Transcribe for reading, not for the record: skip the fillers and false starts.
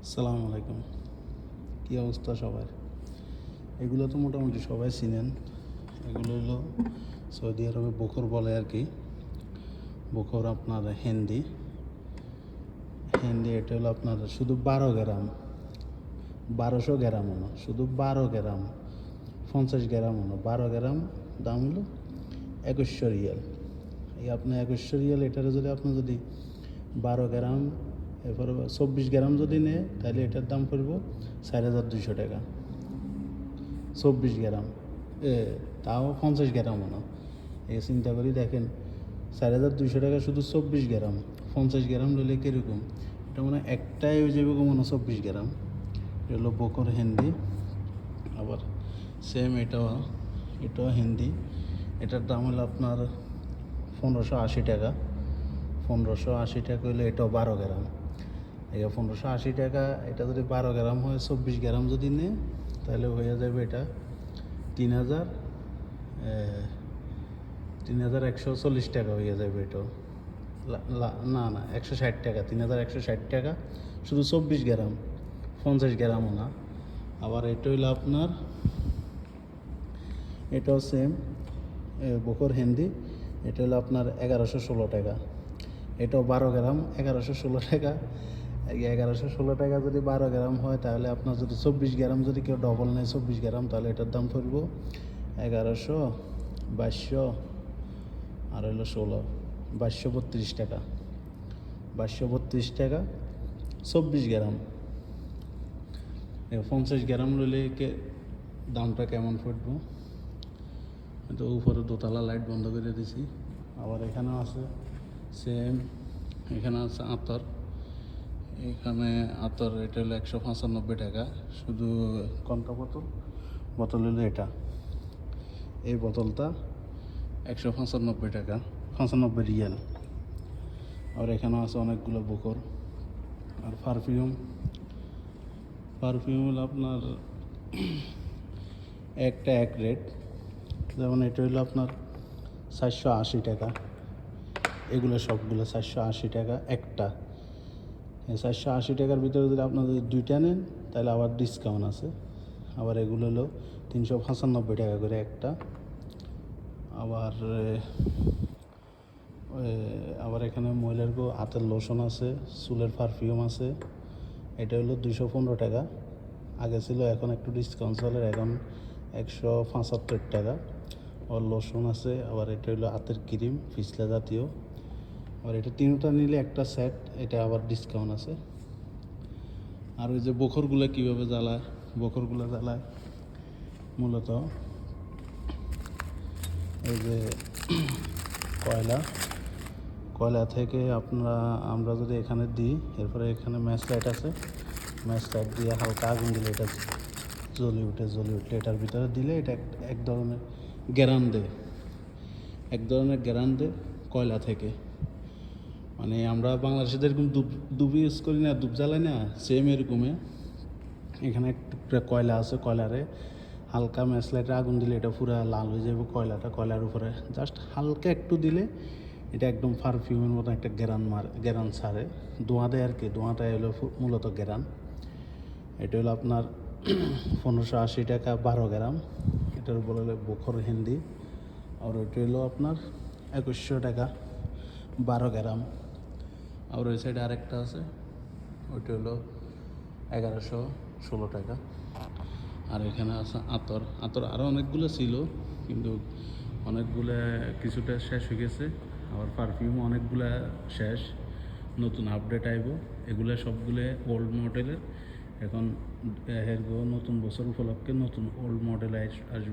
আসসালামু আলাইকুম। কী অবস্থা সবার? এগুলো তো মোটামুটি সবাই চিনেন। এগুলো হলো সৌদি আরবে বখর বলে আর কি। বখর আপনার হেন্দি। এটা হলো আপনার শুধু 12 গ্রাম, 1200 গ্রামও না, শুধু 12 গ্রাম, 50 গ্রামও না, 12 গ্রাম দাম হলো 2100 রিয়াল। এই আপনার 2100 রিয়াল এটার যদি 12 গ্রাম, এরপরে 24 গ্রাম যদি নেয় তাহলে এটার দাম পড়ব 4200 টাকা। 24 গ্রাম, তাও 50 গ্রামও না। এই চিন্তা করি দেখেন, 4200 টাকা শুধু 24 গ্রাম। 50 গ্রাম নিলে কীরকম? এটা মনে হয় একটাই হয়ে যাবে মনে হয় 24 গ্রাম। এটা হলো বকর হেন্দি। আবার সেম এটাও হিন্দি। এটার দাম হলো আপনার 1580 টাকা। 1580 টাকা হলে এটাও 12 গ্রাম। এই 1580 টাকা, এটা যদি 12 গ্রাম হয়, 24 গ্রাম যদি নেয় তাহলে হয়ে যাবে এটা 3000 3140 টাকা হয়ে যাবে। এটাও না না, 160 টাকা, 3160 টাকা শুধু 24 গ্রাম, 50 গ্রামও না। আবার এটা হইলো আপনার, এটাও সেম বকর হিন্দি। এটা হলো আপনার 1116 টাকা। এটাও 12 গ্রাম, 1116 টাকা। 1116 টাকা যদি 12 গ্রাম হয় তাহলে আপনার যদি 24 গ্রাম যদি কেউ ডবল নেয় 24 গ্রাম, তাহলে এটার দাম পড়ব 1100, 2200, আর হলো 2232 টাকা। 2232 টাকা 24 গ্রাম। 50 গ্রাম নিলে দামটা কেমন পড়বো? তো উপরে দোতলা লাইট বন্ধ করে দিছি। আবার এখানেও আছে সেম। এখানে আছে আতর। এখানে আতর, এটা হলো 195 টাকা শুধু। কোনটা বোতল হলো এটা, এই বোতলটা 195 টাকা, 95 রিয়াল। আর এখানেও আছে অনেকগুলো বকর। আর পারফিউম হলো আপনার একটা এক রেট। যেমন এটা হলো আপনার 480 টাকা। এগুলো সবগুলো 480 টাকা একটা। এই 480 টাকার ভিতরে যদি আপনার যদি দুইটা নেন তাহলে আবার ডিসকাউন্ট আছে। আবার এগুলো হলো 395 টাকা করে একটা। আবার এখানে মহিলার হাতের লোশন আছে, চুলের পারফিউম আছে। এটা হলো 215 টাকা। আগে ছিল, এখন একটু ডিসকাউন্ট চলে, এখন 175 টাকা। আবার লোশন আছে। আবার এটা হলো হাতের ক্রিম, পিছলা জাতীয়। আর এটা তিনটা নিলে একটা সেট, এটা আবার ডিসকাউন্ট আছে। আর ওই যে বখরগুলো কীভাবে জ্বালায়? বখরগুলো জ্বালায় মূলত এই যে কয়লা থেকে আমরা যদি এখানে দিই, এরপরে এখানে ম্যাচ লাইট আছে, ম্যাচ লাইট দিয়ে হালকা আগুন দিলে এটা জ্বলে উঠলে এটার ভিতরে দিলে এটা এক ধরনের গ্যারান দেয় কয়লা থেকে। মানে আমরা বাংলাদেশে যেরকম দুব ইউজ করি না, ধূপ জ্বালাই না, সেম এরকমই এখানে একটা কয়লা আছে। কয়লারে হালকা ম্যাচ লাইটে আগুন দিলে এটা পুরো লাল হয়ে যাবে। কয়লার উপরে জাস্ট হালকা একটু দিলে এটা একদম পারফিউমের মতো একটা গ্যারান ছাড়ে, ধোঁয়া দেয় আর কি। ধোঁয়াটাই হলো মূলত গ্যারান। এটা হলো আপনার 1580 টাকা 12 গ্রাম। এটার বলে বখর হিন্দি। আর ওইটা হলো আপনার 2100 টাকা 12 গ্রাম। আর ওই সাইডে আরেকটা আছে, ওইটা হলো 1116 টাকা। আর এখানে আছে আতর আরও অনেকগুলো ছিল, কিন্তু অনেকগুলো কিছুটা শেষ হয়ে গেছে। আবার পারফিউম অনেকগুলা শেষ, নতুন আপডেট আইব। এগুলো সবগুলো ওল্ড মডেলের। এখন নতুন বছর উপলক্ষে নতুন ওল্ড মডেল আসবে।